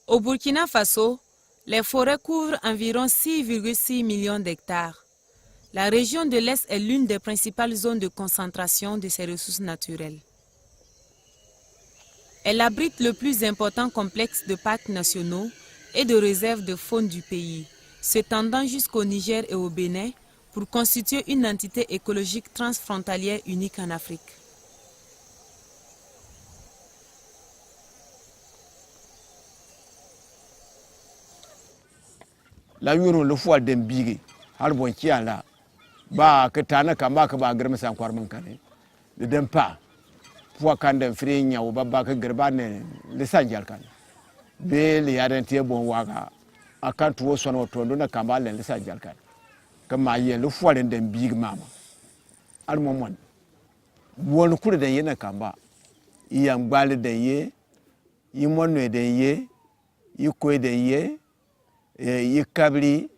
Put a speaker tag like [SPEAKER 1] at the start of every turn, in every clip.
[SPEAKER 1] Au Burkina Faso, les forêts couvrent environ 6,6 millions d'hectares. La région de l'Est est l'une des principales zones de concentration de ces ressources naturelles. Elle abrite le plus important complexe de parcs nationaux et de réserves de faune du pays, s'étendant jusqu'au Niger et au Bénin pour constituer une entité écologique transfrontalière unique en Afrique.
[SPEAKER 2] La yuro le fois dem bigi har bon ki ala ba ka tana kamba ka ba garma san kwarman kane de dem pa fois kan dem fri nya o ba ka garba ne le sanjal kan be le yaden tie bon waga akan tuwo sono tondo na kamba le sanjal kan kama yen le fois dem bigi mama ar momon won kure den yena kamba iyam gbale den ye yimon den ye yiko den ye yi kabri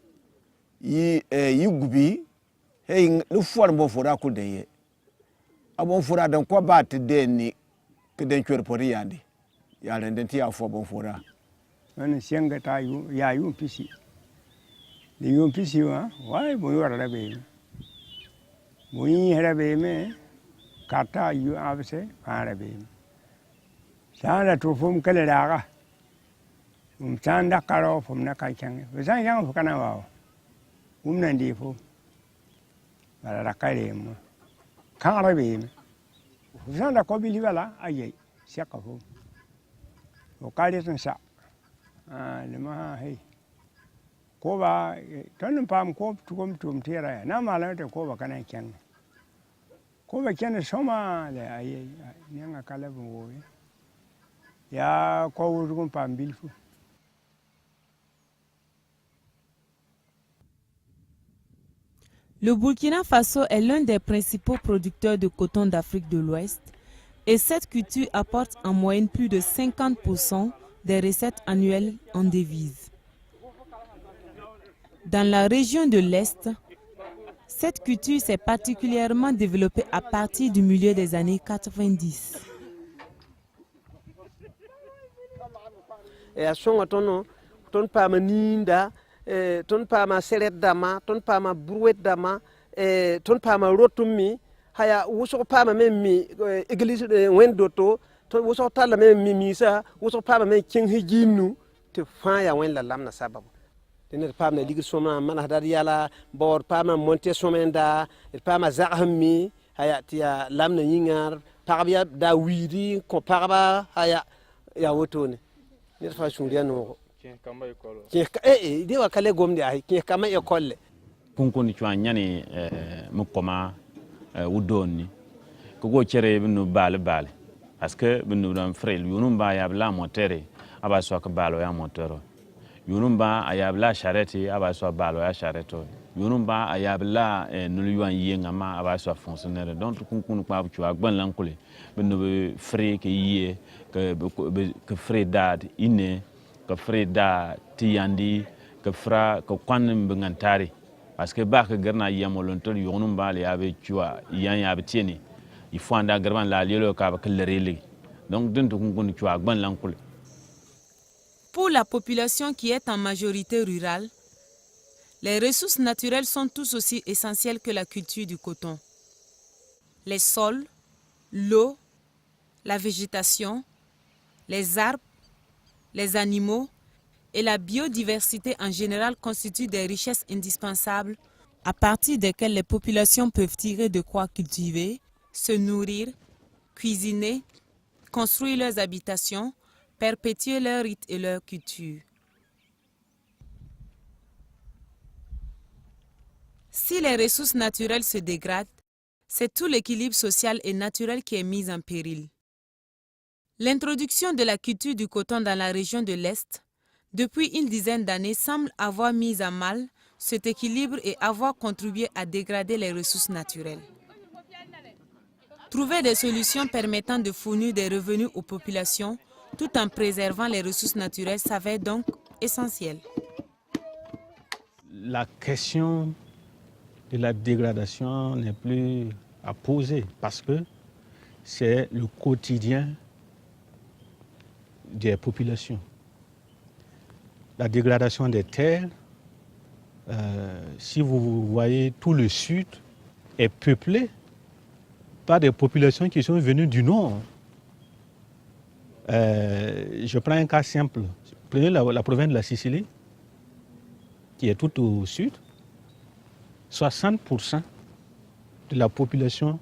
[SPEAKER 2] yi gubi hey lu for bo fora ku de ye abon fora dan ko ba te de ni ke den chwer pori yandi ya len den ti afo bon fora
[SPEAKER 3] man senga ta yu ya yu pisi le yu pisi wa wai bo yo ra be mo yi hera be me kata yu abse ara be sa la to fum kale daga Tanda karo from Nakachang. We sang young for Canava. Woman defo. Rakarim. Carabim. Sanda Kobi Livella, aye, Sakaho. Okalis and Sap. The Maha hey. Kova, turn palm cove to come to Mtira. Now my letter Kova can I can. Kova can a summer, the aye, young Calabu. Ya, Kovu Pam Bilfu.
[SPEAKER 1] Le Burkina Faso est l'un des principaux producteurs de coton d'Afrique de l'Ouest et cette culture apporte en moyenne plus de 50% des recettes annuelles en devises. Dans la région de l'Est, cette culture s'est particulièrement développée à partir du milieu des années 90.
[SPEAKER 4] Ton pama seret dama ton pama brouette dama ton pama rotumi haya wuso pama memmi église wendoto to wuso tala memmi misa wuso pama men king hijinu te fa ya wen la lamna sababu tener pama ligi soma man hadar yala bor pama monte somenda pama zahmi haya tia lamna yingar parabia da wiri ko paraba haya ya wotone ne fa shuriya no
[SPEAKER 5] kunkuni chwa nyani mukoma wudoni ko go chere binu bal parce que binu dan frel yunumba ya bla motere aba so ka balo ya motero yunumba ayabla charrette aba so balo ya charrette yunumba ayabla nuluywan yenga ma aba so fonctionnaire donc kunkuni kwa chwa gban lankule binu fré ke yie que fré dad ine que freda tiyandi que fra que kwan bingantari parce que ba que garna yamolon to yonum bale yabe tuwa yan yabe tieni il faut anda garban la lielo ka ba klereli donc dun to kun tuwa gban lankul.
[SPEAKER 1] Pour la population qui est en majorité rurale, les ressources naturelles sont tous aussi essentielles que la culture du coton. Les sols, l'eau, la végétation, les arbres, les animaux et la biodiversité en général constituent des richesses indispensables à partir desquelles les populations peuvent tirer de quoi cultiver, se nourrir, cuisiner, construire leurs habitations, perpétuer leurs rites et leurs cultures. Si les ressources naturelles se dégradent, c'est tout l'équilibre social et naturel qui est mis en péril. L'introduction de la culture du coton dans la région de l'Est, depuis une dizaine d'années, semble avoir mis à mal cet équilibre et avoir contribué à dégrader les ressources naturelles. Trouver des solutions permettant de fournir des revenus aux populations tout en préservant les ressources naturelles s'avère donc essentiel.
[SPEAKER 6] La question de la dégradation n'est plus à poser parce que c'est le quotidien des populations. la dégradation des terres. Si vous voyez, tout le sud est peuplé par des populations qui sont venues du nord. Je prends un cas simple. Prenez la province de la Sicile, qui est tout au sud. 60% de la population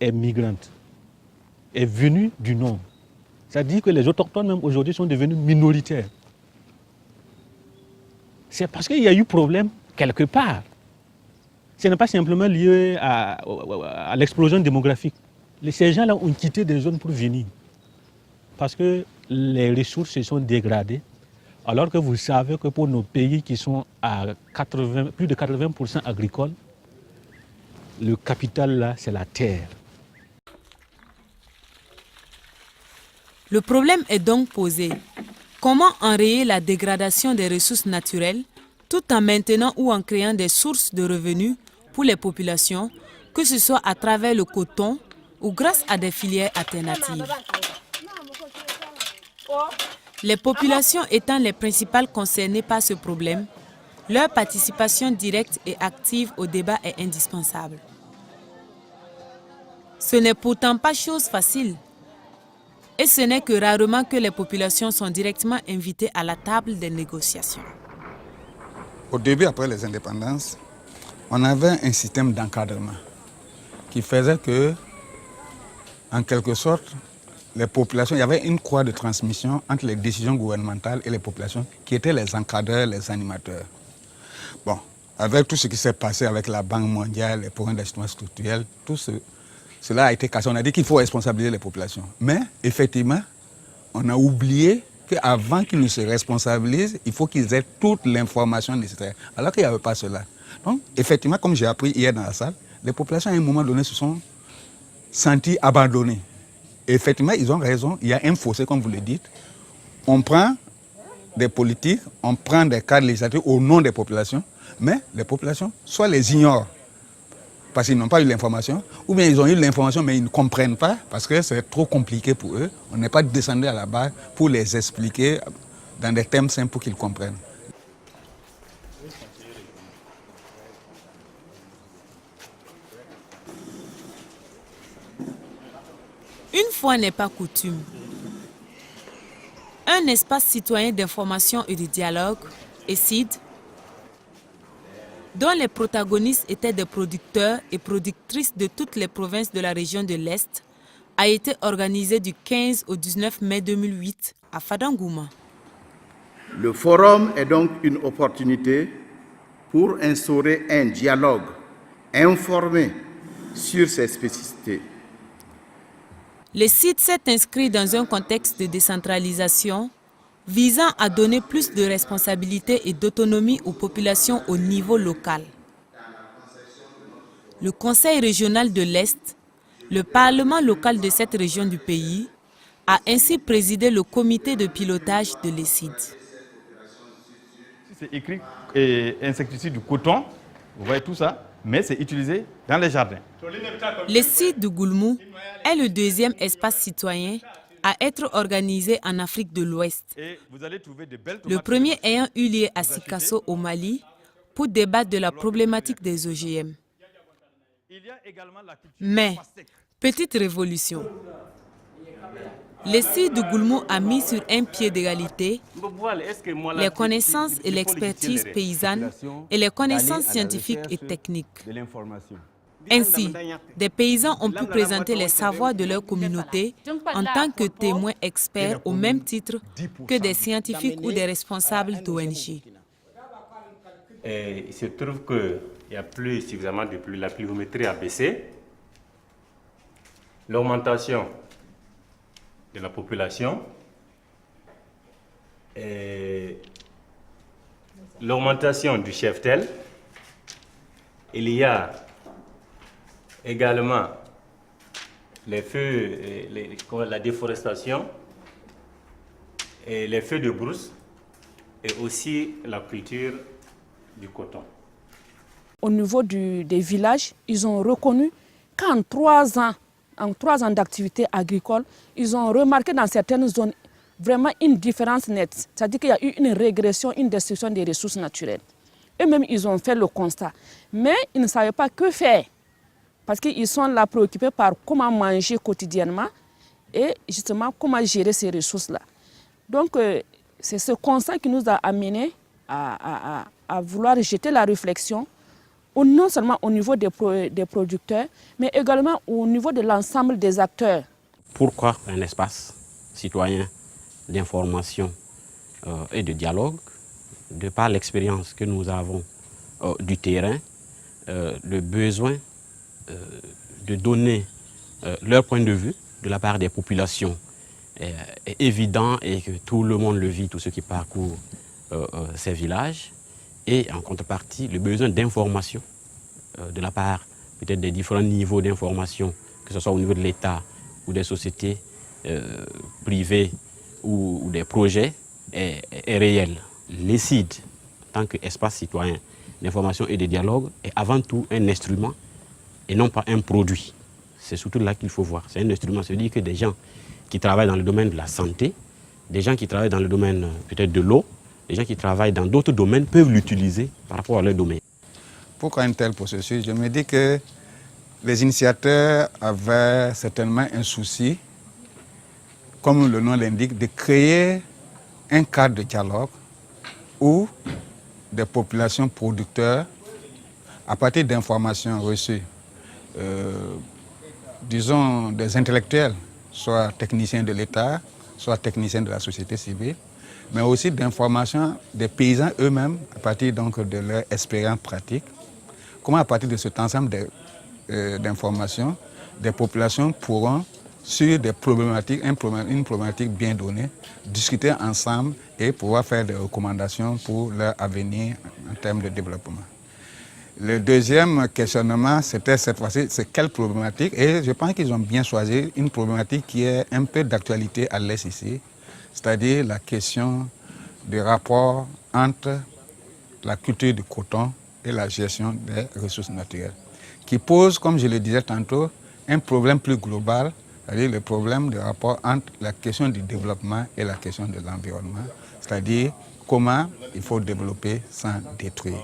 [SPEAKER 6] est migrante, est venue du nord. Ça dit que les autochtones même aujourd'hui sont devenus minoritaires. C'est parce qu'il y a eu problème quelque part. Ce n'est pas simplement lié à l'explosion démographique. Ces gens-là ont quitté des zones pour venir. Parce que les ressources se sont dégradées. Alors que vous savez que pour nos pays qui sont à plus de 80% agricoles, le capital là, c'est la terre.
[SPEAKER 1] Le problème est donc posé. Comment enrayer la dégradation des ressources naturelles tout en maintenant ou en créant des sources de revenus pour les populations, que ce soit à travers le coton ou grâce à des filières alternatives? Les populations étant les principales concernées par ce problème, leur participation directe et active au débat est indispensable. Ce n'est pourtant pas chose facile. Et ce n'est que rarement que les populations sont directement invitées à la table des négociations.
[SPEAKER 7] Au début, après les indépendances, on avait un système d'encadrement qui faisait que, en quelque sorte, les populations, il y avait une croix de transmission entre les décisions gouvernementales et les populations qui étaient les encadreurs, les animateurs. Bon, avec tout ce qui s'est passé avec la Banque mondiale, les programmes d'ajustement structurel, cela a été cassé. On a dit qu'il faut responsabiliser les populations. Mais effectivement, on a oublié qu'avant qu'ils ne se responsabilisent, il faut qu'ils aient toute l'information nécessaire. Alors qu'il n'y avait pas cela. Donc, effectivement, comme j'ai appris hier dans la salle, les populations à un moment donné se sont senties abandonnées. Et effectivement, ils ont raison, il y a un fossé, comme vous le dites. On prend des politiques, on prend des cadres législatifs au nom des populations, mais les populations soit les ignorent parce qu'ils n'ont pas eu l'information, ou bien ils ont eu l'information mais ils ne comprennent pas parce que c'est trop compliqué pour eux. On n'est pas descendu à la base pour les expliquer dans des thèmes simples pour qu'ils comprennent.
[SPEAKER 1] Une fois n'est pas coutume, un espace citoyen d'information et de dialogue, ECID, dont les protagonistes étaient des producteurs et productrices de toutes les provinces de la région de l'Est, a été organisé du 15 au 19 mai 2008 à Fadangouma.
[SPEAKER 8] Le forum est donc une opportunité pour instaurer un dialogue informé sur ces spécificités.
[SPEAKER 1] Le site s'est inscrit dans un contexte de décentralisation visant à donner plus de responsabilité et d'autonomie aux populations au niveau local. Le Conseil régional de l'Est, le Parlement local de cette région du pays, a ainsi présidé le comité de pilotage de l'ECID.
[SPEAKER 9] C'est écrit insecticide du coton, vous voyez tout ça, mais c'est utilisé dans les jardins.
[SPEAKER 1] L'ECID de Goulmou est le deuxième espace citoyen à être organisé en Afrique de l'Ouest. Le premier ayant eu lieu à Sikasso au Mali pour débattre de la problématique des OGM. Mais, petite révolution. L'ECID de Goulmou a mis sur un pied d'égalité les connaissances et l'expertise paysanne et les connaissances scientifiques et techniques. Ainsi, des paysans ont pu présenter les savoirs de leur communauté en tant que témoins experts au même titre que des scientifiques ou des responsables d'ONG.
[SPEAKER 10] Il se trouve qu'il n'y a plus suffisamment de pluie, la pluviométrie a baissé. L'augmentation de la population, l'augmentation du cheptel, il y a également les feux, la déforestation, et les feux de brousse et aussi la culture du coton.
[SPEAKER 11] Au niveau des villages, ils ont reconnu qu'en 3 ans d'activité agricole, ils ont remarqué dans certaines zones vraiment une différence nette. C'est-à-dire qu'il y a eu une régression, une destruction des ressources naturelles. Eux-mêmes, ils ont fait le constat. Mais ils ne savaient pas que faire. Parce qu'ils sont là préoccupés par comment manger quotidiennement et justement comment gérer ces ressources-là. Donc, c'est ce constat qui nous a amenés à vouloir jeter la réflexion, non seulement au niveau des producteurs, mais également au niveau de l'ensemble des acteurs.
[SPEAKER 12] Pourquoi un espace citoyen d'information et de dialogue? De par l'expérience que nous avons du terrain, le besoin de donner leur point de vue de la part des populations est évident et que tout le monde le vit, tous ceux qui parcourent ces villages. Et en contrepartie, le besoin d'information de la part peut-être des différents niveaux d'information, que ce soit au niveau de l'État ou des sociétés privées ou des projets, est réel. L'ESID, en tant qu'espace citoyen d'information et de dialogue, est avant tout un instrument et non pas un produit. C'est surtout là qu'il faut voir. C'est un instrument, c'est-à-dire que des gens qui travaillent dans le domaine de la santé, des gens qui travaillent dans le domaine peut-être de l'eau, des gens qui travaillent dans d'autres domaines peuvent l'utiliser par rapport à leur domaine.
[SPEAKER 7] Pourquoi un tel processus? Je me dis que les initiateurs avaient certainement un souci, comme le nom l'indique, de créer un cadre de dialogue où des populations producteurs, à partir d'informations reçues, disons des intellectuels, soit techniciens de l'État, soit techniciens de la société civile, mais aussi d'informations des paysans eux-mêmes, à partir donc de leur expérience pratique, comment à partir de cet ensemble d'informations, des populations pourront, sur des problématiques, une problématique bien donnée, discuter ensemble et pouvoir faire des recommandations pour leur avenir en termes de développement. Le deuxième questionnement, c'était cette fois-ci, c'est quelle problématique? Et je pense qu'ils ont bien choisi une problématique qui est un peu d'actualité à l'Est ici, c'est-à-dire la question du rapport entre la culture du coton et la gestion des ressources naturelles, qui pose, comme je le disais tantôt, un problème plus global, c'est-à-dire le problème du rapport entre la question du développement et la question de l'environnement, c'est-à-dire comment il faut développer sans détruire.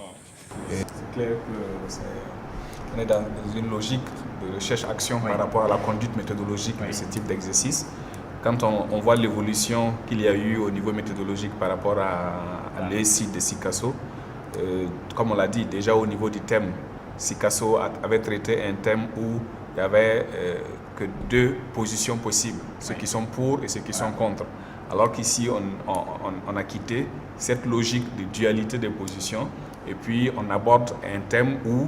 [SPEAKER 13] C'est clair qu'on est dans une logique de recherche-action par rapport à la conduite méthodologique de ce type d'exercice. Quand on voit l'évolution qu'il y a eu au niveau méthodologique par rapport à l'ESID de Sikasso, comme on l'a dit, déjà au niveau du thème, Sikasso avait traité un thème où il y avait que deux positions possibles, ceux qui sont pour et ceux qui sont contre. Alors qu'ici, on a quitté cette logique de dualité des positions et puis on aborde un thème où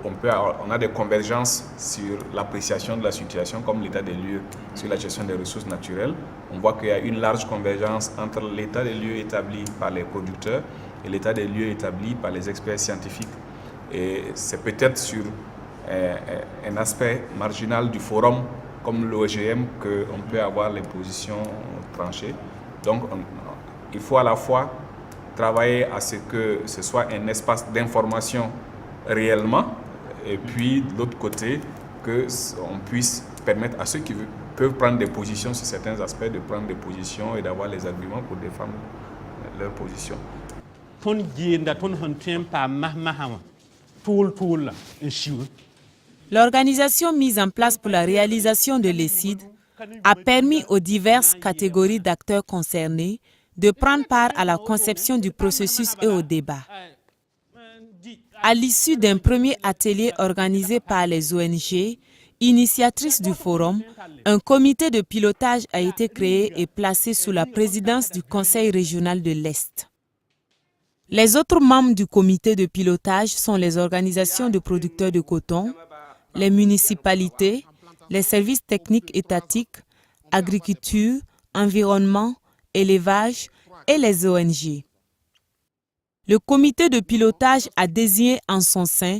[SPEAKER 13] on a des convergences sur l'appréciation de la situation comme l'état des lieux sur la gestion des ressources naturelles. On voit qu'il y a une large convergence entre l'état des lieux établi par les producteurs et l'état des lieux établi par les experts scientifiques. Et c'est peut-être sur un aspect marginal du forum comme l'OGM qu'on peut avoir les positions tranchées. Donc il faut à la fois travailler à ce que ce soit un espace d'information réellement, et puis de l'autre côté, qu'on puisse permettre à ceux qui peuvent prendre des positions sur certains aspects, de prendre des positions et d'avoir les arguments pour défendre leur position.
[SPEAKER 1] L'organisation mise en place pour la réalisation de l'ESID a permis aux diverses catégories d'acteurs concernés de prendre part à la conception du processus et au débat. À l'issue d'un premier atelier organisé par les ONG, initiatrices du forum, un comité de pilotage a été créé et placé sous la présidence du Conseil régional de l'Est. Les autres membres du comité de pilotage sont les organisations de producteurs de coton, les municipalités, les services techniques étatiques, agriculture, environnement, élevage et les ONG. Le comité de pilotage a désigné en son sein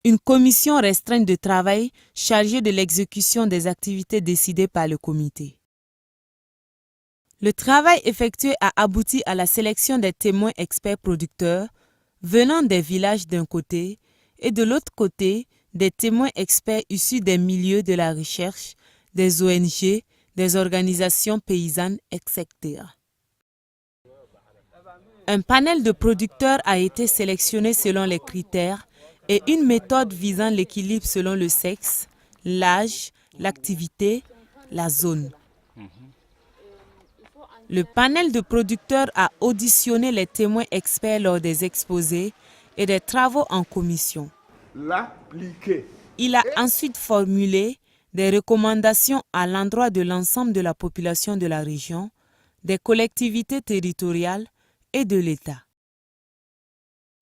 [SPEAKER 1] une commission restreinte de travail chargée de l'exécution des activités décidées par le comité. Le travail effectué a abouti à la sélection des témoins experts producteurs venant des villages d'un côté et de l'autre côté des témoins experts issus des milieux de la recherche, des ONG, des organisations paysannes, etc. Un panel de producteurs a été sélectionné selon les critères et une méthode visant l'équilibre selon le sexe, l'âge, l'activité, la zone. Le panel de producteurs a auditionné les témoins experts lors des exposés et des travaux en commission. Il a ensuite formulé des recommandations à l'endroit de l'ensemble de la population de la région, des collectivités territoriales et de l'État.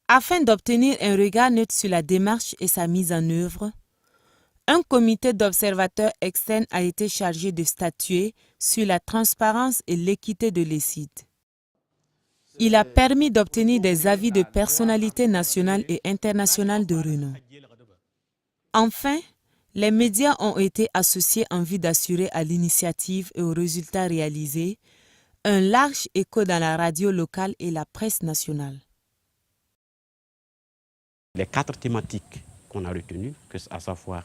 [SPEAKER 1] Afin d'obtenir un regard neutre sur la démarche et sa mise en œuvre, un comité d'observateurs externes a été chargé de statuer sur la transparence et l'équité de l'ESID. Il a permis d'obtenir des avis de personnalités nationales et internationales de renom. Enfin, les médias ont été associés en vue d'assurer à l'initiative et aux résultats réalisés un large écho dans la radio locale et la presse nationale.
[SPEAKER 12] Les 4 thématiques qu'on a retenues, à savoir,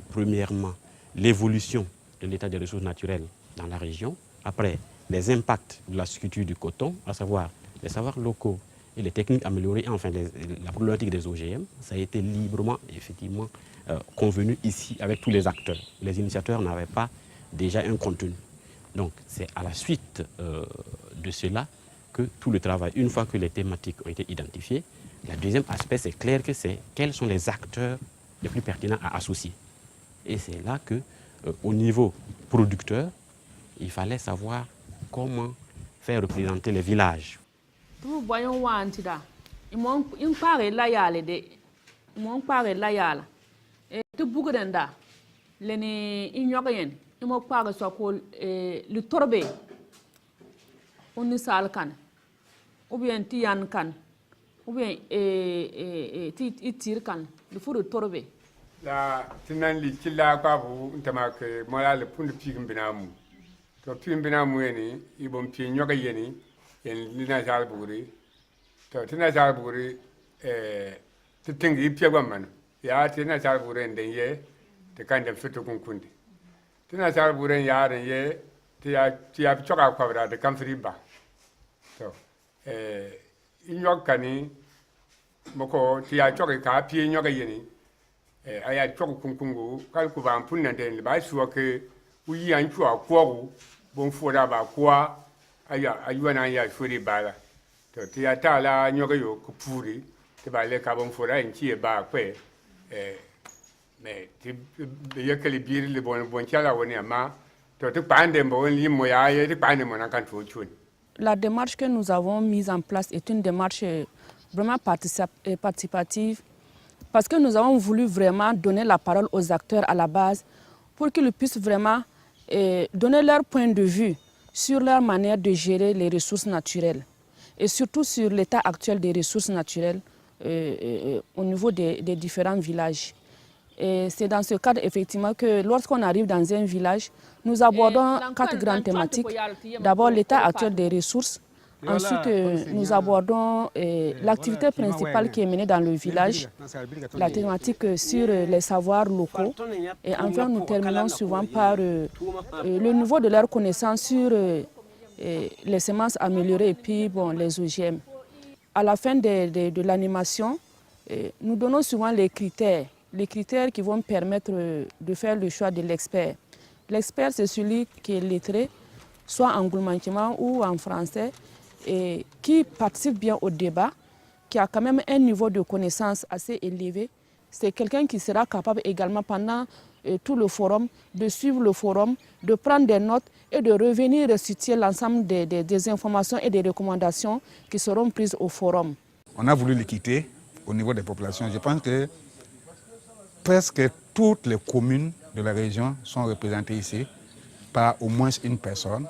[SPEAKER 12] premièrement, l'évolution de l'état des ressources naturelles dans la région, après, les impacts de la culture du coton, à savoir les savoirs locaux et les techniques améliorées, enfin la problématique des OGM, ça a été librement, effectivement, convenu ici avec tous les acteurs. Les initiateurs n'avaient pas déjà un contenu. Donc c'est à la suite de cela que tout le travail, une fois que les thématiques ont été identifiées, le deuxième aspect, c'est clair que c'est quels sont les acteurs les plus pertinents à associer. Et c'est là que, au niveau producteur, il fallait savoir comment faire représenter les villages.
[SPEAKER 11] Tout voyons wantida. Ils m'ont parlé la yale de. Ils m'ont parlé la yale. Et tout beaucoup d'enda. Les ignorants. Ils m'ont parlé sur le torbe. On est sale can. Ou bien tian can. Ou bien tir can. Le four de torbe.
[SPEAKER 3] La tinanli kila babu ntamak mola le pundu pigim binamu. To pigim binamu yeni ibom pi nyoga yeni en lina jal buri. To tina jal buri te tingi piagwa man. Ya tina jal buri ndenye te kanda fitu kunkundi. Tina jal buri ya renye te ya choka kwabra de kamfri ba. To inyok kani moko te ya choka ka pi nyoga yeni. Aya chok kunkungu kal ku ban punna den ba suwa ke uyi an chua kwogu bon foda ba kwa aya ayuana ya shuri bala to ti ata la nyoga yo ku puri te ba le ka bon foda en chi ba kwe me ti ye kali bir le bon chala woni ama to te pande mbo li mo ya ye te pande mo na kan to chun.
[SPEAKER 11] La démarche que nous avons mise en place est une démarche vraiment participative. Parce que nous avons voulu vraiment donner la parole aux acteurs à la base pour qu'ils puissent vraiment donner leur point de vue sur leur manière de gérer les ressources naturelles et surtout sur l'état actuel des ressources naturelles au niveau des différents villages. Et c'est dans ce cadre effectivement que lorsqu'on arrive dans un village, nous abordons 4 grandes thématiques. D'abord l'état actuel des ressources. Ensuite, nous abordons l'activité principale qui est menée dans le village, la thématique sur les savoirs locaux. Et enfin, nous terminons souvent par le niveau de leur connaissance sur les semences améliorées et puis bon, les OGM. À la fin de l'animation, nous donnons souvent les critères qui vont permettre de faire le choix de l'expert. L'expert, c'est celui qui est lettré, soit en goulmanquement ou en français, et qui participe bien au débat, qui a quand même un niveau de connaissance assez élevé. C'est quelqu'un qui sera capable également pendant tout le forum, de suivre le forum, de prendre des notes et de revenir restituer l'ensemble des informations et des recommandations qui seront prises au forum.
[SPEAKER 7] On a voulu l'équité au niveau des populations. Je pense que presque toutes les communes de la région sont représentées ici par au moins une personne,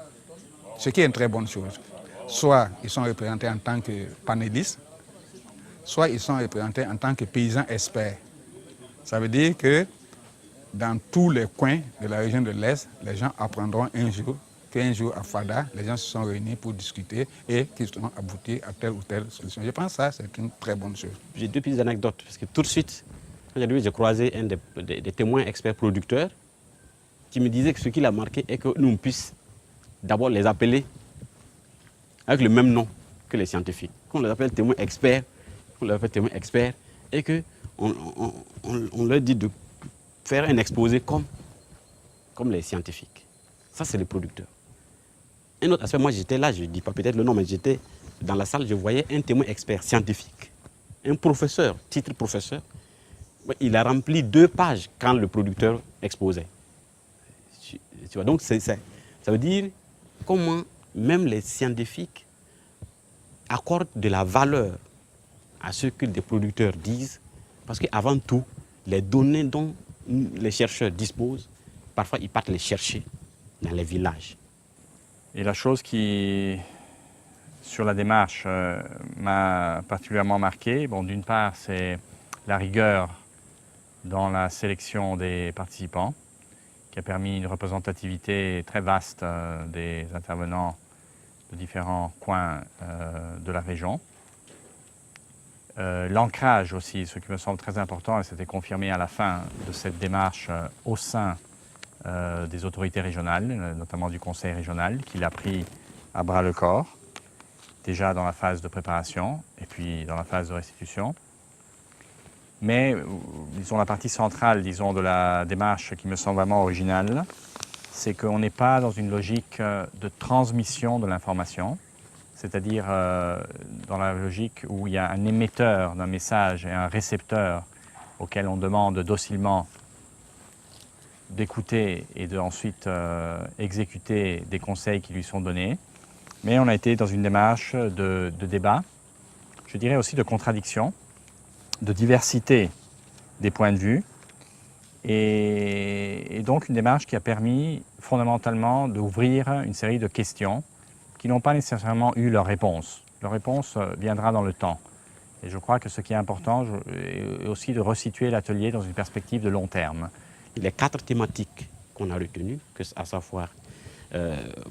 [SPEAKER 7] ce qui est une très bonne chose. Soit ils sont représentés en tant que panélistes, soit ils sont représentés en tant que paysans experts. Ça veut dire que dans tous les coins de la région de l'Est, les gens apprendront un jour à Fada, les gens se sont réunis pour discuter et qu'ils ont abouti à telle ou telle solution. Je pense que ça, c'est une très bonne chose.
[SPEAKER 12] J'ai 2 petites anecdotes, parce que tout de suite, j'ai croisé un des témoins experts producteurs qui me disait que ce qui l'a marqué est que nous puissions d'abord les appeler avec le même nom que les scientifiques. Qu'on les appelle témoins experts, et qu'on leur dit de faire un exposé comme les scientifiques. Ça, c'est les producteurs. Un autre aspect, moi j'étais là, je ne dis pas peut-être le nom, mais j'étais dans la salle, je voyais un témoin expert scientifique, un professeur, titre professeur. Il a rempli 2 pages quand le producteur exposait. Tu vois, donc ça veut dire comment même les scientifiques accordent de la valeur à ce que des producteurs disent, parce qu'avant tout, les données dont les chercheurs disposent, parfois ils partent les chercher dans les villages.
[SPEAKER 14] Et la chose qui, sur la démarche, m'a particulièrement marqué, bon, d'une part, c'est la rigueur dans la sélection des participants, qui a permis une représentativité très vaste des intervenants de différents coins de la région. L'ancrage aussi, ce qui me semble très important, et c'était confirmé à la fin de cette démarche au sein des autorités régionales, notamment du conseil régional, qui l'a pris à bras le corps, déjà dans la phase de préparation et puis dans la phase de restitution. Mais, disons, la partie centrale, disons, de la démarche qui me semble vraiment originale, c'est qu'on n'est pas dans une logique de transmission de l'information, c'est-à-dire dans la logique où il y a un émetteur d'un message et un récepteur auquel on demande docilement d'écouter et de ensuite exécuter des conseils qui lui sont donnés. Mais on a été dans une démarche de débat, je dirais aussi de contradiction, de diversité des points de vue, et donc une démarche qui a permis fondamentalement d'ouvrir une série de questions qui n'ont pas nécessairement eu leur réponse. Leur réponse viendra dans le temps. Et je crois que ce qui est important est aussi de resituer l'atelier dans une perspective de long terme.
[SPEAKER 12] Les 4 thématiques qu'on a retenues, à savoir,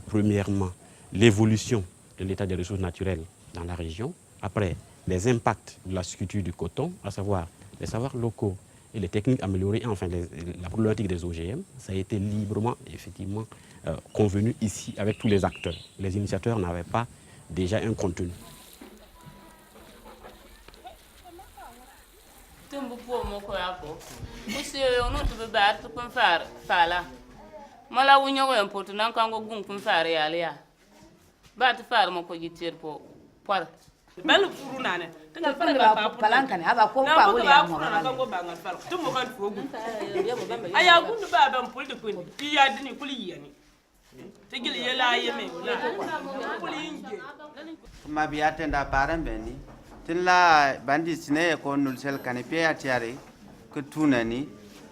[SPEAKER 12] premièrement, l'évolution de l'état des ressources naturelles dans la région, après, les impacts de la sculpture du coton, à savoir les savoirs locaux et les techniques améliorées, enfin la problématique des OGM, ça a été librement, effectivement, convenu ici avec tous les acteurs. Les initiateurs n'avaient pas déjà un contenu.
[SPEAKER 15] Belu furu nane tinga fande ba palankane aba ko pa wole ya mo na ko ba ngal fal tumo kan fogu aya gundu ba ban pulde kun iya dini kuli yani tigil yela yeme kuli inge
[SPEAKER 16] ma biya tenda paran beni tinla bandi sine ko nul sel kan pe ya tiare ko tunani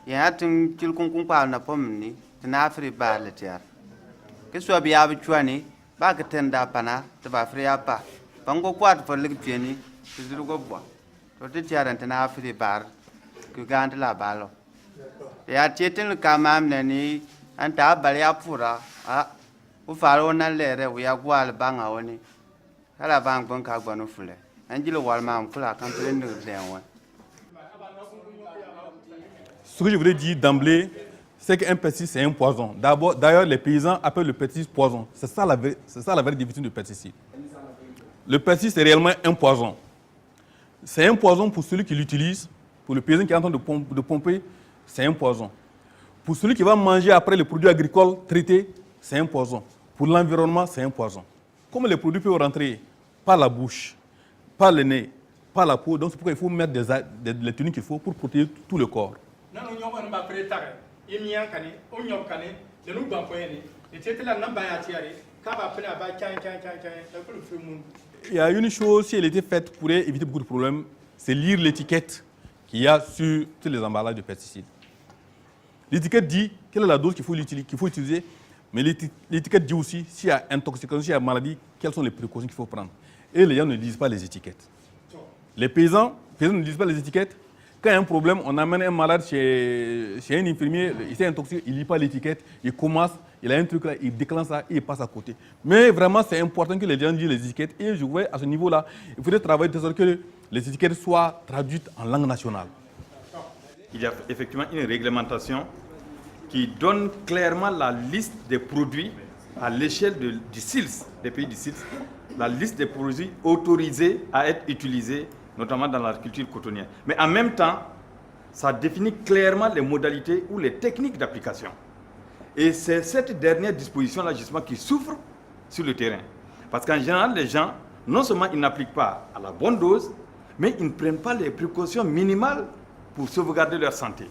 [SPEAKER 16] ya tin kilkun kun pa na pomni tina afri ba le tiar ke so biya bi chwani ba ka tenda pana to ba fri apa bango kwat for lig pieni tiru go bo to ti tiarante na afri bar ku gant la balo ya tietin kamam nani anta bal ya pura a u faro na lere u ya gwal banga woni kala bang bon ka gwanu fule anjilo wal mam kula kan pren de lenwa.
[SPEAKER 9] Ce que je voulais dire d'emblée, c'est qu'un pesticide, c'est un poison. D'ailleurs, les paysans appellent le pesticide poison. C'est ça la vraie définition du pesticide. Le pesticide, c'est réellement un poison. C'est un poison pour celui qui l'utilise, pour le paysan qui est en train de pomper, c'est un poison. Pour celui qui va manger après les produits agricoles traités, c'est un poison. Pour l'environnement, c'est un poison. Comme les produits peuvent rentrer par la bouche, par le nez, par la peau, donc c'est pourquoi il faut mettre les tenues qu'il faut pour protéger tout le corps. Il y a une chose, si elle était faite, pourrait éviter beaucoup de problèmes, c'est lire l'étiquette qu'il y a sur tous les emballages de pesticides. L'étiquette dit quelle est la dose qu'il faut utiliser, mais l'étiquette dit aussi s'il y a intoxication, s'il y a maladie, quelles sont les précautions qu'il faut prendre. Et les gens ne lisent pas les étiquettes. Les paysans ne lisent pas les étiquettes. Quand il y a un problème, on amène un malade chez un infirmier, il s'est intoxiqué, il ne lit pas l'étiquette, il commence, il a un truc là, il déclenche ça et il passe à côté. Mais vraiment, c'est important que les gens lisent les étiquettes. Et je vois à ce niveau-là, il faudrait travailler de sorte que les étiquettes soient traduites en langue nationale. Il y a effectivement une réglementation qui donne clairement la liste des produits à l'échelle du SILS, des pays du SILS, la liste des produits autorisés à être utilisés, notamment dans la culture cotonnière. Mais en même temps, ça définit clairement les modalités ou les techniques d'application. Et c'est cette dernière disposition-là, justement, qui souffre sur le terrain. Parce qu'en général, les gens, non seulement ils n'appliquent pas à la bonne dose, mais ils ne prennent pas les précautions minimales pour sauvegarder leur santé.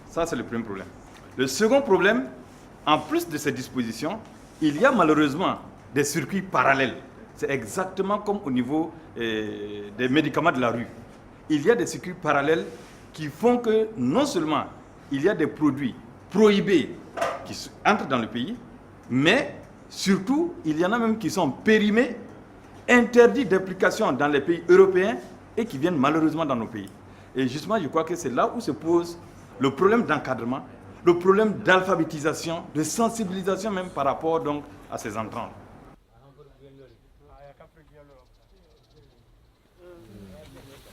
[SPEAKER 9] Ça, c'est le premier problème. Le second problème, en plus de ces dispositions, il y a malheureusement des circuits parallèles. C'est exactement comme au niveau des médicaments de la rue. Il y a des circuits parallèles qui font que non seulement il y a des produits prohibés qui entrent dans le pays, mais surtout, il y en a même qui sont périmés, interdits d'application dans les pays européens et qui viennent malheureusement dans nos pays. Et justement, je crois que c'est là où se pose le problème d'encadrement, le problème d'alphabétisation, de sensibilisation même par rapport donc à ces entrants.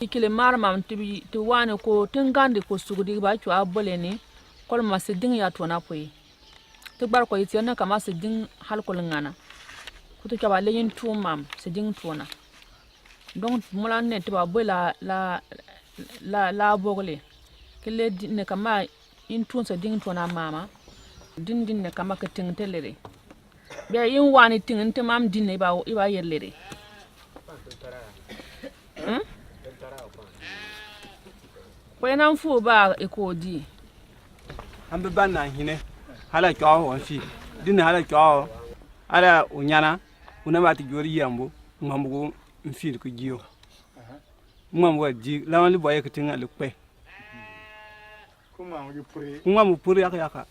[SPEAKER 11] Ikile marmam tibi tuwane ko tengande ko sugudi ba chu aboleni kol masidin ya tona koyi tigbar ko yitiana kama sidin hal kol ngana kuto kaba leyin tumam sidin tona donc mulan ne tiba bola la bogle kile ne kama in tun sidin tona mama din ne kama ka tingtelere be yin wani tinginte mam din ne ba iba yerlere When fu ba ekodi
[SPEAKER 17] ambe banna hine hala kyo won fi din hala kyo ala unyana una mati jori yambo mambu mfi ko jiyo mambu ji lawali boye ko tinga le pe kuma mu puri yaka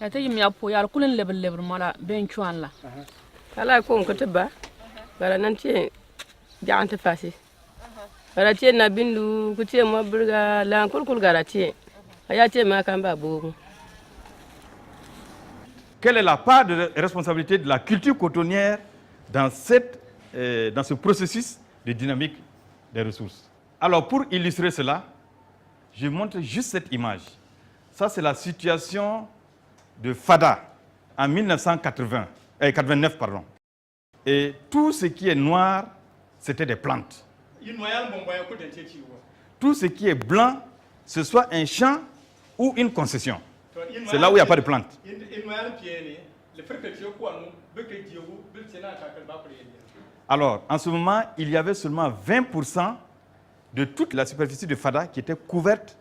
[SPEAKER 11] ata yim ya po yar kulen lebel mala ben chuan la
[SPEAKER 18] ala ko ko teba bara nanti jaante fasi Garatie na bindu kutie mo burga la kulkul garatie ayatie ma kamba bogo.
[SPEAKER 9] Quelle est la part de responsabilité de la culture cotonnière dans ce processus de dynamique des ressources? Alors pour illustrer cela, je montre juste cette image. Ça c'est la situation de Fada en 1989 pardon. Et tout ce qui est noir, c'était des plantes. Tout ce qui est blanc, ce soit un champ ou une concession. C'est là où il n'y a pas de plantes. Alors, en ce moment, il y avait seulement 20% de toute la superficie de Fada qui était couverte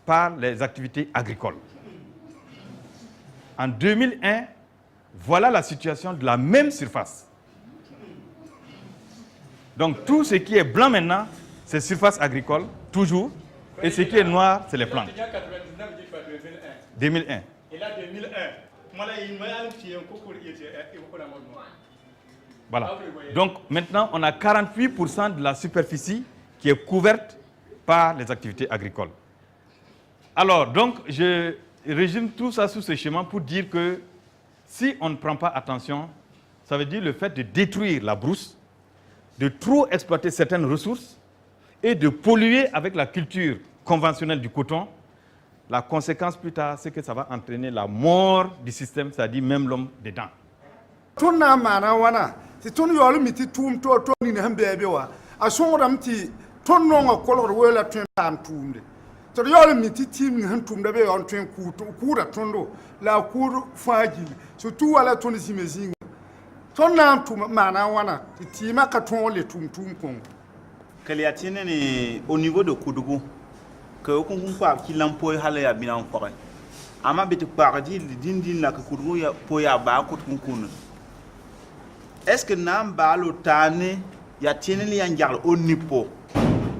[SPEAKER 9] par les activités agricoles. En 2001, voilà la situation de la même surface. Donc tout ce qui est blanc maintenant, c'est surface agricole, toujours. Et ce qui est noir, c'est les plantes. 2001. Et là, 2001. Voilà. Donc maintenant, on a 48% de la superficie qui est couverte par les activités agricoles. Alors, donc, je résume tout ça sous ce schéma pour dire que si on ne prend pas attention, ça veut dire le fait de détruire la brousse, de trop exploiter certaines ressources et de polluer avec la culture conventionnelle du coton. La conséquence plus tard, c'est que ça va entraîner la mort du système, c'est-à-dire même l'homme dedans.
[SPEAKER 19] Au niveau de Koudougou, que on croit qu'il emploie Halaya bien en forêt. Ama bete paradis dindin la Koudougou ya poya ba Koudougou. Est-ce que nam ba lo tane ya tiene li yangal au nipo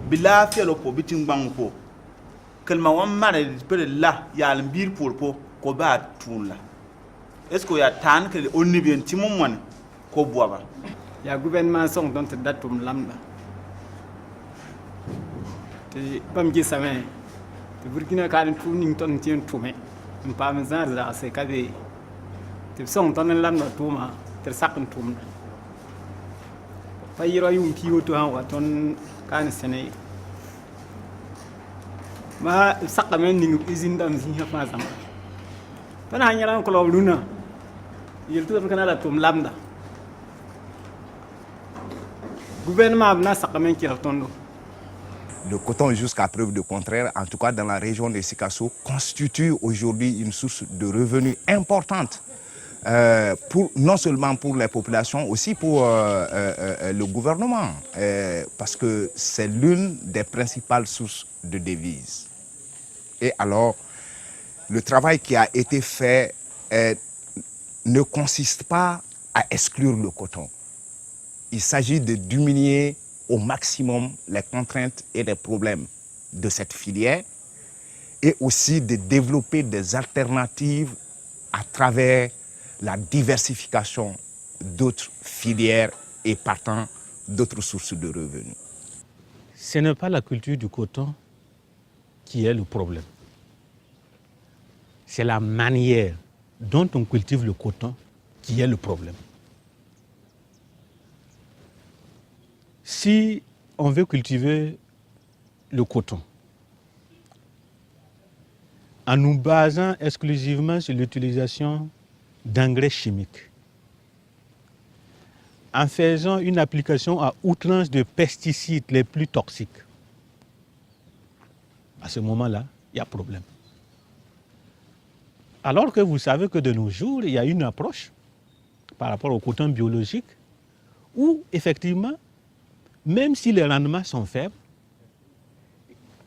[SPEAKER 19] bila fielo po bitin bangpo kelma wan mare pere la ya lmbir pour po ko ba tula. Est-ce que ya tan que au nibien timon ko boaba
[SPEAKER 17] ya gouvernement song dont datum lamba te bam gi samé te burkina ka den tuning ton tien tume mpa mezar za se kabe te song ton lamba tuma te sakun tum fa yiro yum ki woto han waton kan sene ma sakame ning usine dam zi ha fa zama kana nyara ko luna yirtu kana la tum lamda gouvernement na sakamen ki ratondo.
[SPEAKER 20] Le coton, jusqu'à preuve de contraire, en tout cas dans la région de Sikasso, constitue aujourd'hui une source de revenus importante, non seulement pour les populations, aussi pour le gouvernement, parce que c'est l'une des principales sources de devises. Et alors, le travail qui a été fait ne consiste pas à exclure le coton. Il s'agit de diminuer au maximum les contraintes et les problèmes de cette filière et aussi de développer des alternatives à travers la diversification d'autres filières et partant d'autres sources de revenus.
[SPEAKER 6] Ce n'est pas la culture du coton qui est le problème. C'est la manière dont on cultive le coton qui est le problème. Si on veut cultiver le coton en nous basant exclusivement sur l'utilisation d'engrais chimiques, en faisant une application à outrance de pesticides les plus toxiques, à ce moment-là, il y a problème. Alors que vous savez que de nos jours, il y a une approche par rapport au coton biologique où, effectivement, même si les rendements sont faibles,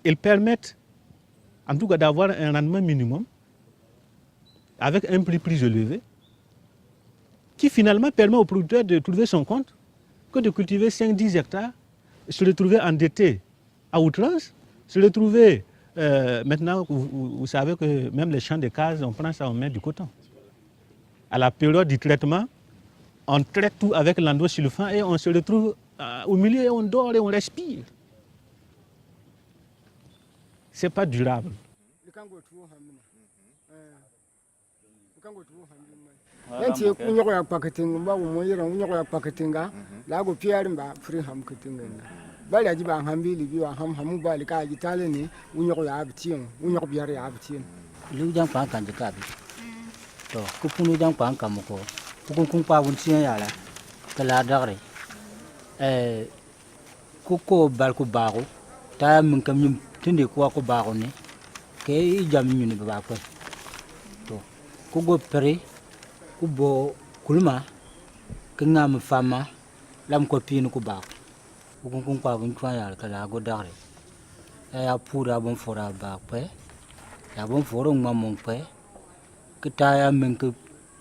[SPEAKER 6] ils permettent en tout cas d'avoir un rendement minimum avec un prix plus élevé qui finalement permet au producteur de trouver son compte que de cultiver 5-10 hectares, se retrouver endetté à outrance, se retrouver maintenant, vous savez que même les champs de cases, on prend ça, on met du coton. À la période du traitement, on traite tout avec l'endosulfan et on se retrouve au milieu et on dort et on respire. Ce n'est pas durable.
[SPEAKER 21] Yanti kunyogo ya paketing ba umoyira kunyogo ya paketinga la go piari ba free ham ketinga bali ajiba hambi libi wa ham bali ka jitale ni kunyogo ya abtien kunyogo biari ya abtien
[SPEAKER 22] lu jang pa kan jika bi to ku punu jang pa kan ko ku kun pa won tien ya la kala dagre ku ko bal ku baago ta min kam nyum tinde ko ko baago ni ke jam nyuni ba ko to ku go pere kubo kulma kenga mfama lam ko pinu ku ba ku kun kwa kun kwa ya kala go dare ya pura bon fora ba pe ya bon foro ngam pe kita ya men ke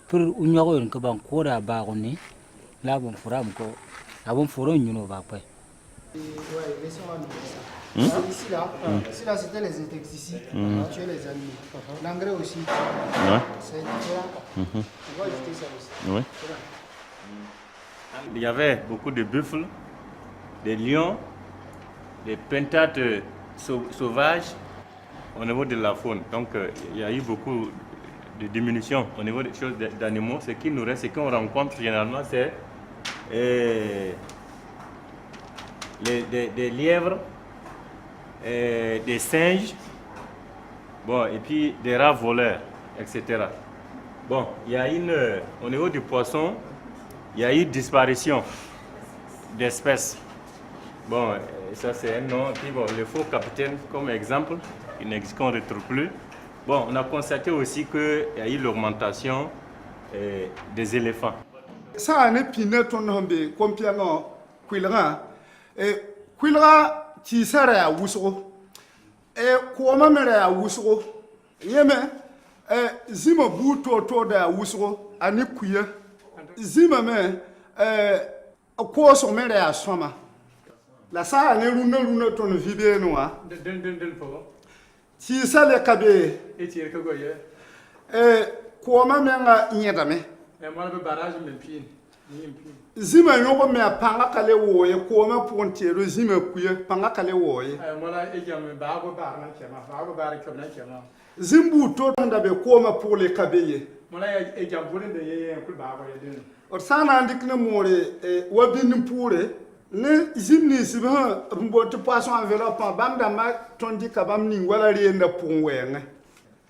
[SPEAKER 22] pur unyogo en ke ban ko da ba ko ni la bon fora ko ya bon foro nyuno ba pe.
[SPEAKER 21] Ouais, laissez-moi nous dire ça. Ici là, c'était les insecticides, tuer les animaux. L'engrais aussi.
[SPEAKER 10] Ouais.
[SPEAKER 21] C'est différent. On va ajouter ça aussi.
[SPEAKER 10] Oui. Il y avait beaucoup de buffles, des lions, des pentates sauvages au niveau de la faune. Donc il y a eu beaucoup de diminution au niveau des choses d'animaux. Ce qui nous reste, ce qu'on rencontre généralement, c'est des lièvres, des singes, bon, et puis des rats voleurs, etc. Bon, il y a au niveau du poisson, il y a eu disparition d'espèces. Bon, ça c'est un nom. Puis bon, le faux capitaine, comme exemple, il n'existe qu'on ne retrouve plus. Bon, on a constaté aussi qu'il y a eu l'augmentation des éléphants.
[SPEAKER 23] Ça, n'est pas comme Quilra. Quilra, qui serait à Wusro. Et comment me à Wusro? Yeme, Zima Bouto de Wusro, Anikuya. Zima me, a course on mère à Soma. La salle n'est pas ton vibé noir. Si ça les cabé.
[SPEAKER 17] Et tu es que goye.
[SPEAKER 23] Comment me a yedame?
[SPEAKER 17] Et moi, le barrage me pine.
[SPEAKER 23] Zima yoko me a panga kale woye, koma pontiero zima kuye, panga kale woye.
[SPEAKER 17] Mola ejam bago barna chema, bago bar chema chema.
[SPEAKER 23] Zimbu to nda be koma pour les cabeye.
[SPEAKER 17] Mola ejam bolen de yeye kul bago yedin.
[SPEAKER 23] Or sana ndikne more wabin pure ne zimni siba mbote poisson enveloppe bam da ma tondi kabam ni wala rienda pour wenge.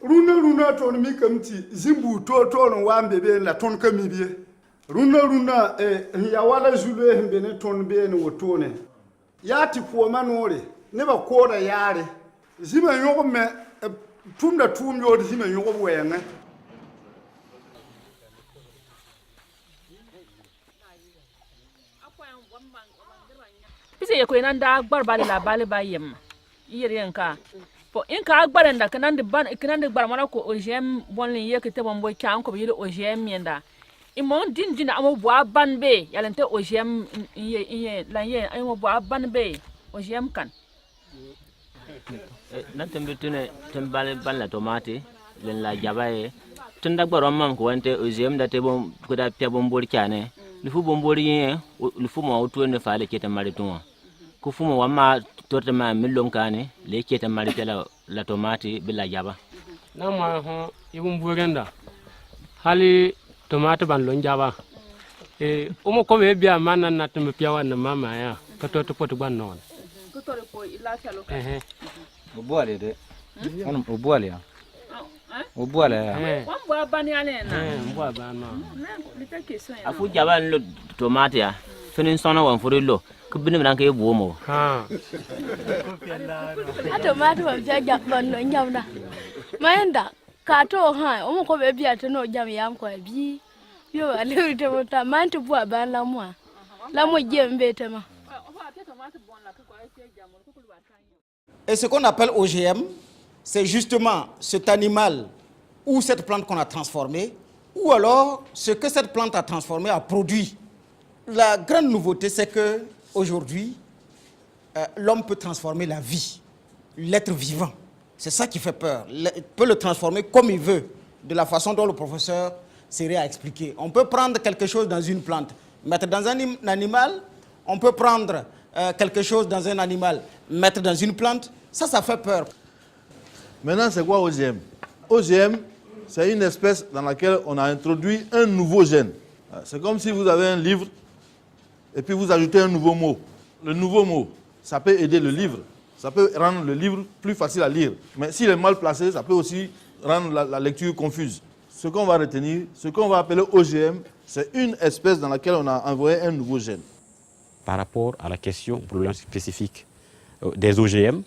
[SPEAKER 23] Runa ton mi kamti zimbu to no wambe la ton kamibie. Runa ya wala zulu hembe ne ton be ne wotone. Ya ti po manore ne ba ko da yare. Zima yogo me tunda tumyo zima yogo wenge.
[SPEAKER 11] Pise ye ko nan da gbar bale la bale ba yem. Yere nka. Po in ka gbar nda kanan de gbar mara ko OGM bonlin ye ke te bon boy kan ko yele OGM yenda. Imon din amo boa ban be yalente OGM ye la ye amo boa ban be OGM kan.
[SPEAKER 2] Nan tembe tune tembale ban la tomate len la jabaye tunda gbar mam ko wante OGM da te bon ko da pia bon bol kane. Le fou bombori ye le fou mo auto ne fale kete mari ton ko fou mo wama torte ma millon kane le kete mari la tomate bila jaba
[SPEAKER 4] na ma ho ibum burenda hali tomate ban lon jaba o mo ko be bia manan na tumbe pia wan mama ya ka to pot ban non
[SPEAKER 11] ko to ko ila chalo
[SPEAKER 5] o boale de on o boale ya o boale ya
[SPEAKER 11] wan boa ban ya le na
[SPEAKER 4] boa ban no
[SPEAKER 2] afu jaba lo tomate ya fenin sono wan furilo ko bini nan kay buomo
[SPEAKER 24] tomate wan pia ban no nyamda mayenda ka to ha o mo ko be bia to no jam yam ko bi yo ale te mota man to boa ban la mo jembe te ma.
[SPEAKER 25] Et ce qu'on appelle OGM, c'est justement cet animal ou cette plante qu'on a transformée, ou alors ce que cette plante a transformé, a produit. La grande nouveauté, c'est qu'aujourd'hui, l'homme peut transformer la vie, l'être vivant. C'est ça qui fait peur. Il peut le transformer comme il veut, de la façon dont le professeur Séré a expliqué. On peut prendre quelque chose dans une plante, mettre dans un animal, on peut prendre quelque chose dans un animal, mettre dans une plante. Ça fait peur.
[SPEAKER 26] Maintenant, c'est quoi OGM? OGM, c'est une espèce dans laquelle on a introduit un nouveau gène. C'est comme si vous avez un livre et puis vous ajoutez un nouveau mot. Le nouveau mot, ça peut aider le livre. Ça peut rendre le livre plus facile à lire. Mais s'il est mal placé, ça peut aussi rendre la lecture confuse. Ce qu'on va retenir, ce qu'on va appeler OGM, c'est une espèce dans laquelle on a envoyé un nouveau gène.
[SPEAKER 12] Par rapport à la question, problème spécifique des OGM,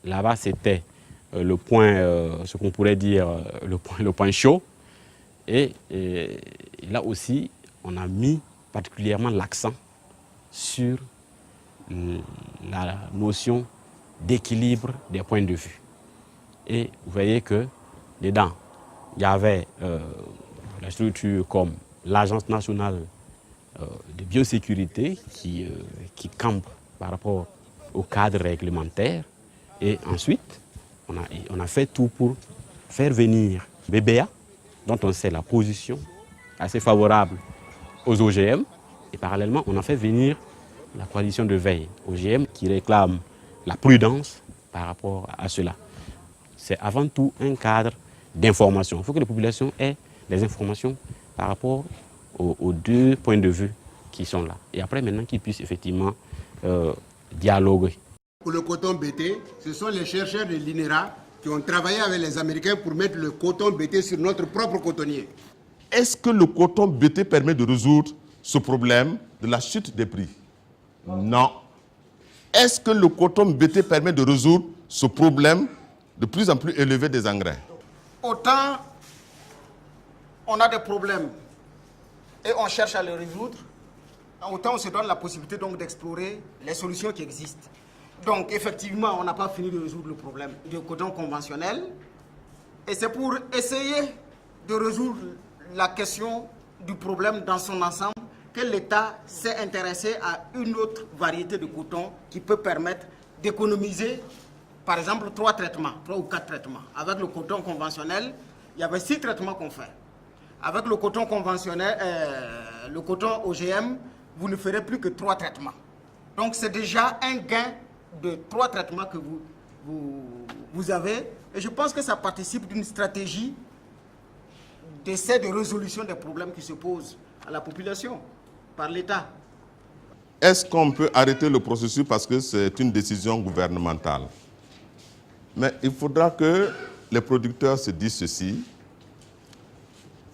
[SPEAKER 12] là-bas c'était le point, ce qu'on pourrait dire le point chaud. Et là aussi, on a mis particulièrement l'accent sur la notion d'équilibre des points de vue. Et vous voyez que dedans, il y avait la structure comme l'Agence nationale de biosécurité qui campe par rapport au cadre réglementaire. Et ensuite, on a fait tout pour faire venir BBA, dont on sait la position assez favorable aux OGM. Et parallèlement, on a fait venir la coalition de veille OGM qui réclame la prudence par rapport à cela. C'est avant tout un cadre d'information. Il faut que les populations aient des informations par rapport aux deux points de vue qui sont là. Et après, maintenant, qu'ils puissent effectivement dialoguer.
[SPEAKER 27] Pour le coton BT, ce sont les chercheurs de l'INERA qui ont travaillé avec les Américains pour mettre le coton BT sur notre propre cotonnier.
[SPEAKER 28] Est-ce que le coton BT permet de résoudre ce problème de la chute des prix? Non. Est-ce que le coton BT permet de résoudre ce problème de plus en plus élevé des engrais?
[SPEAKER 25] Autant on a des problèmes et on cherche à les résoudre, autant on se donne la possibilité donc d'explorer les solutions qui existent. Donc effectivement, on n'a pas fini de résoudre le problème du coton conventionnel. Et c'est pour essayer de résoudre la question du problème dans son ensemble que l'État s'est intéressé à une autre variété de coton qui peut permettre d'économiser, par exemple, 3 ou 4 traitements. Avec le coton conventionnel, il y avait 6 traitements qu'on fait. Avec le coton conventionnel, le coton OGM, vous ne ferez plus que 3 traitements. Donc c'est déjà un gain de 3 traitements que vous avez. Et je pense que ça participe d'une stratégie d'essai de résolution des problèmes qui se posent à la population par l'État.
[SPEAKER 28] Est-ce qu'on peut arrêter le processus parce que c'est une décision gouvernementale? Mais il faudra que les producteurs se disent ceci,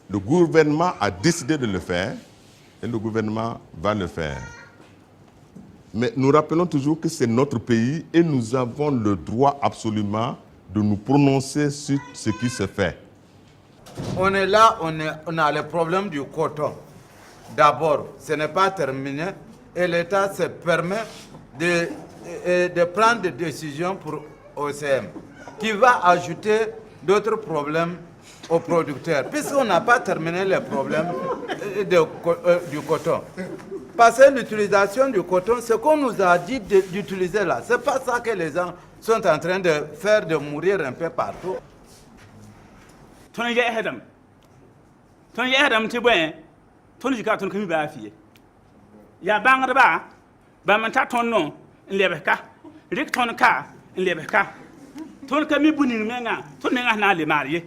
[SPEAKER 28] le gouvernement a décidé de le faire et le gouvernement va le faire. Mais nous rappelons toujours que c'est notre pays et nous avons le droit absolument de nous prononcer sur ce qui se fait.
[SPEAKER 27] On est là, on a le problème du coton. D'abord, ce n'est pas terminé et l'État se permet de prendre des décisions pour OCM qui va ajouter d'autres problèmes aux producteurs, puisqu'on n'a pas terminé les problèmes du coton. Parce que l'utilisation du coton, ce qu'on nous a dit d'utiliser là, c'est pas ça que les gens sont en train de faire, de mourir un peu partout.
[SPEAKER 1] Ton ya Adam. Ton ya Adam te bwen. Ton jika ton kami ba fie. Ya bangada ba man ta ton non lebeka. Rik ton ka lebeka. Ton kami bunin menga, ton nga na le marié.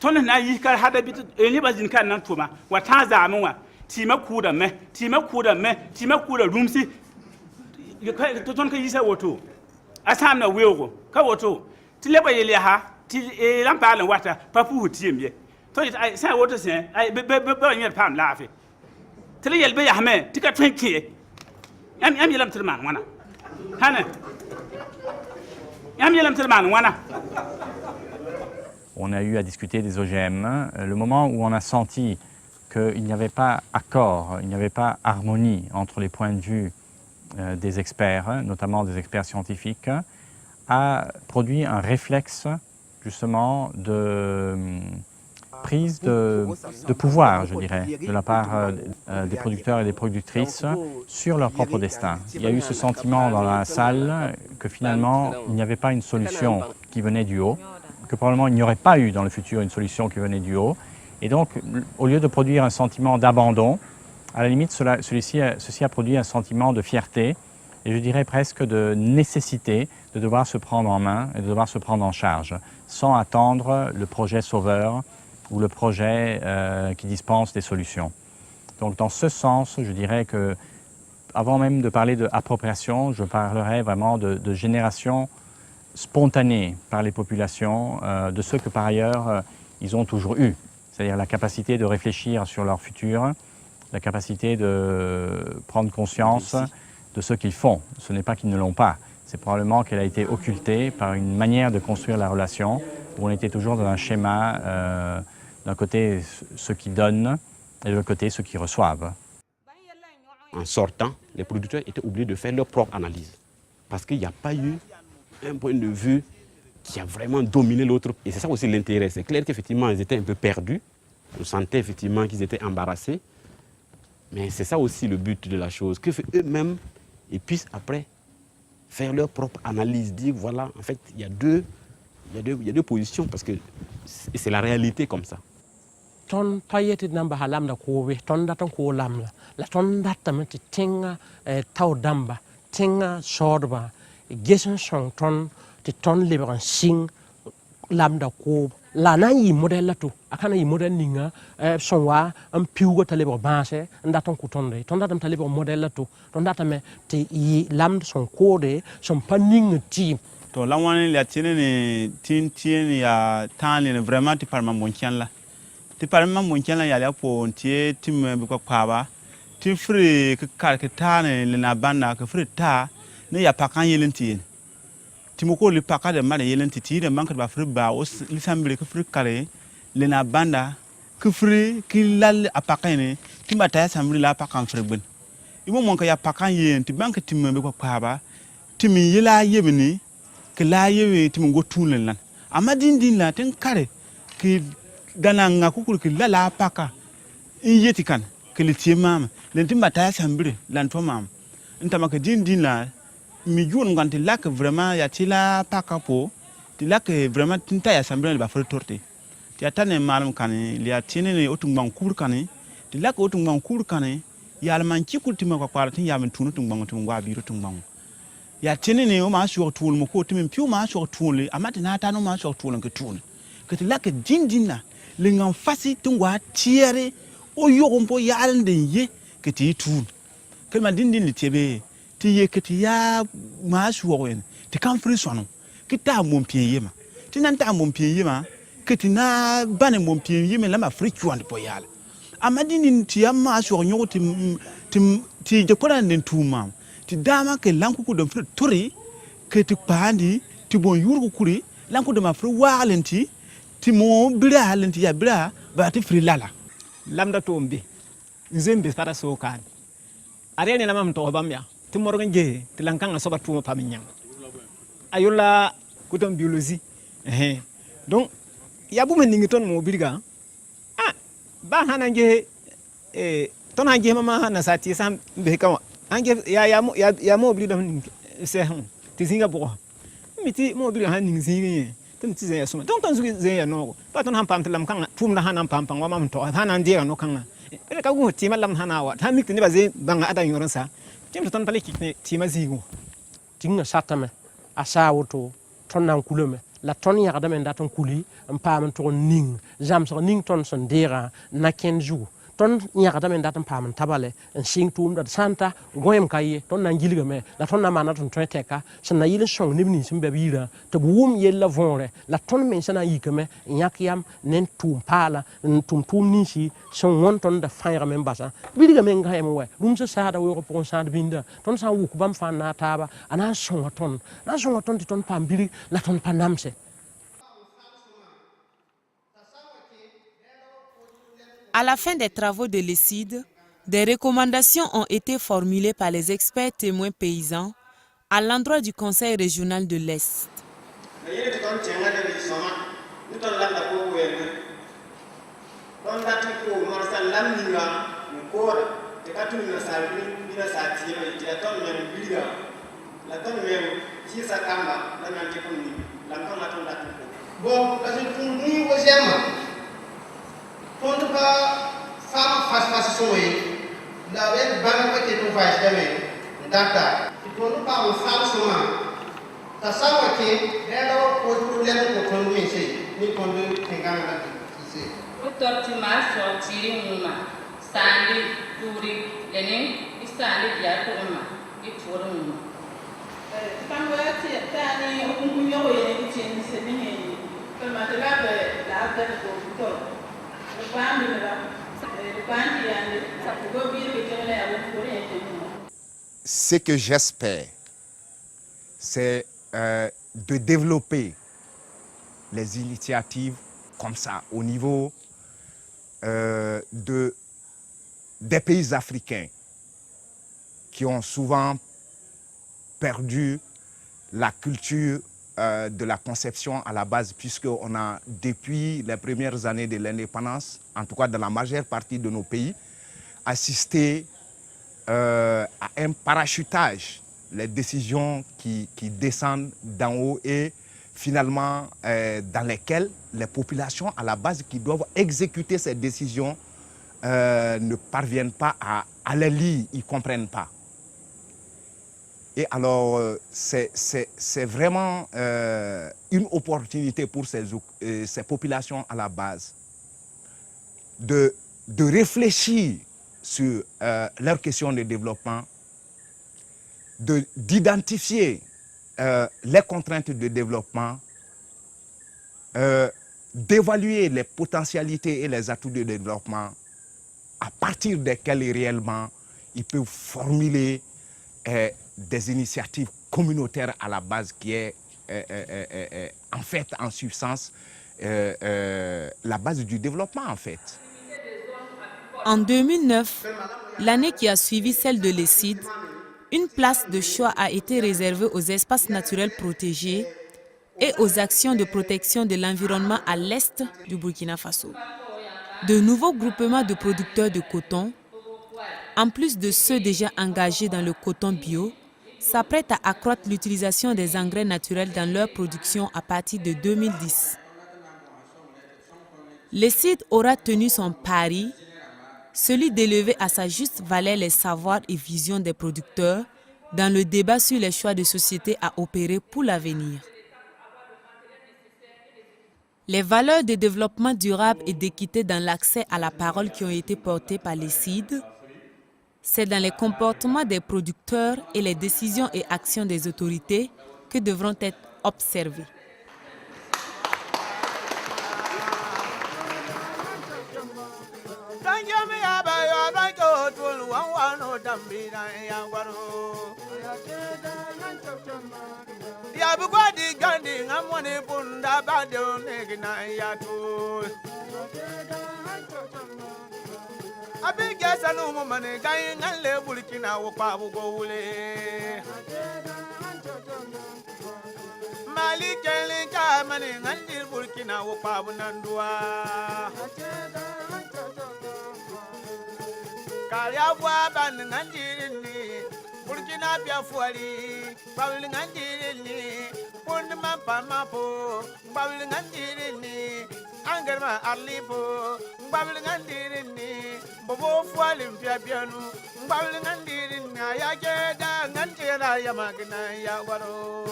[SPEAKER 1] Ton na yi ka hada bit ni bazin kan nan tuma. Wa ta za mun wa. Tima kuda me, tima kuda rumsi. Ton ka yi sa woto. Asam na wewo. Ka woto. Ti leba yele ha. Ti lampa lan wata papu hutiem to ai sa woto sen ai be nyer pam lafi tele yel be ya me tika twenki am yelam tilman wana hana am yelam tilman wana.
[SPEAKER 3] On a eu à discuter des OGM. Le moment où on a senti qu'il n'y avait pas accord, il n'y avait pas harmonie entre les points de vue des experts, notamment des experts scientifiques, a produit un réflexe justement de prise de pouvoir, je dirais, de la part des producteurs et des productrices sur leur propre destin. Il y a eu ce sentiment dans la salle que finalement, il n'y avait pas une solution qui venait du haut, que probablement il n'y aurait pas eu dans le futur une solution qui venait du haut. Et donc, au lieu de produire un sentiment d'abandon, à la limite, ceci a produit un sentiment de fierté et je dirais presque de nécessité de devoir se prendre en main et de devoir se prendre en charge, sans attendre le projet sauveur ou le projet qui dispense des solutions. Donc dans ce sens, je dirais que, avant même de parler d'appropriation, je parlerais vraiment de génération spontanée par les populations, de ceux que par ailleurs ils ont toujours eu, c'est-à-dire la capacité de réfléchir sur leur futur, la capacité de prendre conscience de ce qu'ils font. Ce n'est pas qu'ils ne l'ont pas, c'est probablement qu'elle a été occultée par une manière de construire la relation où on était toujours dans un schéma, d'un côté ceux qui donnent et de l'autre côté ceux qui reçoivent.
[SPEAKER 12] En sortant, les producteurs étaient obligés de faire leur propre analyse parce qu'il n'y a pas eu un point de vue qui a vraiment dominé l'autre. Et c'est ça aussi l'intérêt. C'est clair qu'effectivement, ils étaient un peu perdus. On sentait effectivement qu'ils étaient embarrassés. Mais c'est ça aussi le but de la chose, qu'eux-mêmes ils puissent après faire leur propre analyse, dire voilà, en fait, il y a deux positions, parce que c'est la réalité comme ça.
[SPEAKER 7] Ton payeti namba halam da kowe ton datan ko lamla la ton datam ti tinga taw damba tinga sodba gesen song ton ti ton liban sing lamda ko la na yi model latu akana yi model ninga sonwa am piugo talebo base ndaton ko ton ton datam talebo model latu ton datam ti yi lamd son kode son paning team
[SPEAKER 8] to lawani la tiene tin ya tan vraiment ti parma monkian la ti parma monkian la ya la po tie tim be ko kwaba ti free ka tane le na banda ka free ta ne ya pakan yelin tin timoko le paka de mare yelen titi de manka ba fri ba o lisambre ke fri kare le na banda ke fri ki lal apaka ne timata ya samri la paka fri bun imo mon ka ya paka yen ti banka timme be ko paba timi yela yebini ke la yewe timi go tunen lan amma din la ten kare ki dana nga kukul ki la paka in yeti kan ke le tie mama le timata ya samri lan to mam ntama ka din la mi jour nganti lak vraiment ya tila paka po ti lak vraiment tinta ya sambre ba fere torte ti atane malum kani li atine ne otungbang kur kani ti lak otungbang kur kani ya alman ci kulti ma ko kwara tin ya min tunu tungbang tungwa biro tungbang ya tine ne o ma sho tul mo ko timin piu ma sho tul amati na ta no ma sho tul ke tun ke ti lak dindina le ngam fasi tungwa tiere o yogo po ya alde ye ke ti tun ke ma dindin li tebe ti ye ke ti ya ma shuwen ti kan fri sono ki ta mon pie yema ti nan ta mon pied yima que ti na bane mon pied yima la ma frichouan po yala amadi ni ti amma so nyo ti je ko nan tuma ti dama ke lanku ko do fri tori que ti pandi ti bon yurgo kuri lanku do ma fri walenti ti mo bira lenti ya bira ba ti fri lala
[SPEAKER 9] lamda tombe nzembe fara sokan arene lamam to bamya ti morgan je ti lankanga soba tuma paminya ayola kutom biologie donc ya bu men ningi ton mo birga ba hanange ton hange mama na sati sam be kawa hange ya mo bi dum se han ti singa bo miti mo bi han ningi singi tum ti ze suma donc ton ze ya no ba ton han pam telam kan pum na han pam pam wa mam to hanan je no kan ele ka gu ti malam hanawa ta mikti ne ba ze banga adan yoran sa tim ton pale kikne ti ma zigo
[SPEAKER 7] tinga satame asa woto ton nan kulome la ton ya da men da ton kuli pam ton ning jam so ning ton son dera na kenju ton ya da men da ton pam tabale en sing tum da santa goyem kaye ton nan gilga me la ton na mana ton teka san na yile song nibni sim be bira to wum yella vonre la ton men sana yikame nyakyam nen tum pala tum ni si son won ton da fayra men basa bidiga men gayem we rum sa da wo ko sa binda ton sa wu bam fan na taba ana son ton ti ton pam biri la ton panamse.
[SPEAKER 13] À la fin des travaux de l'ESID, des recommandations ont été formulées par les experts témoins paysans à l'endroit du Conseil régional de l'Est.
[SPEAKER 25] Ponto pa fama faz sonho la red banca que tu faz também data e ponto pa o fama sonho tá sabe que ela o problema com quando me sei ni quando tenga na disse
[SPEAKER 14] o tortima sortir uma sandi turi lenin istandi dia ko uma e foro uma
[SPEAKER 15] tango ya ti tani o kunyo ko yene ti ni se ni ko ma te la be la da ko to
[SPEAKER 16] Ce que j'espère, c'est de développer les initiatives comme ça au niveau des pays africains qui ont souvent perdu la culture de la conception à la base, puisqu'on a, depuis les premières années de l'indépendance, en tout cas dans la majeure partie de nos pays, assisté à un parachutage, les décisions qui descendent d'en haut et finalement dans lesquelles les populations à la base qui doivent exécuter ces décisions ne parviennent pas à les lire, ils ne comprennent pas. Et alors, c'est vraiment une opportunité pour ces populations à la base de réfléchir sur leurs questions de développement, d'identifier les contraintes de développement, d'évaluer les potentialités et les atouts de développement à partir desquels réellement ils peuvent formuler des initiatives communautaires à la base qui est en fait, en substance, la base du développement en fait.
[SPEAKER 13] En 2009, l'année qui a suivi celle de l'ESID, une place de choix a été réservée aux espaces naturels protégés et aux actions de protection de l'environnement à l'est du Burkina Faso. De nouveaux groupements de producteurs de coton, en plus de ceux déjà engagés dans le coton bio, s'apprêtent à accroître l'utilisation des engrais naturels dans leur production à partir de 2010. L'ESID aura tenu son pari, celui d'élever à sa juste valeur les savoirs et visions des producteurs dans le débat sur les choix de société à opérer pour l'avenir. Les valeurs de développement durable et d'équité dans l'accès à la parole qui ont été portées par l'ESID, c'est dans les comportements des producteurs et les décisions et actions des autorités que devront être observées.
[SPEAKER 6] dambina ya waro ya bugwadi gandi ngamone bunda bado negina ya tu abi gesa no mo mane gai ngale burkina wo pa bu go wule mali kele ka mane ngandi burkina wo pa bu nandua kaya bwa ban ngandi ni burkina bia fuari babul ngandi ni pon ma pa ma po babul ngandi ni angerma arlipo babul ngandi ni bobo fuali mpia pianu babul ngandi ni ya jeda ngandi na ya magna ya waro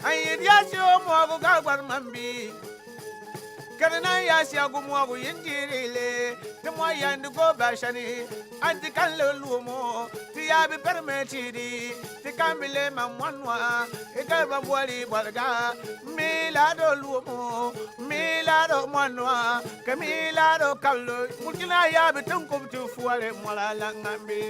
[SPEAKER 6] ay dia sio mo ga gwar mambi karena ya si agu mo agu yinjirile te mo yandi go bashani anti kan le lumo ti ya bi permetidi ti kamile mamwanwa e ga ba bwali bwalga milado lumo milado mwanwa kamilado kallo mukina ya bi tunkum tu fuale mola la ngambe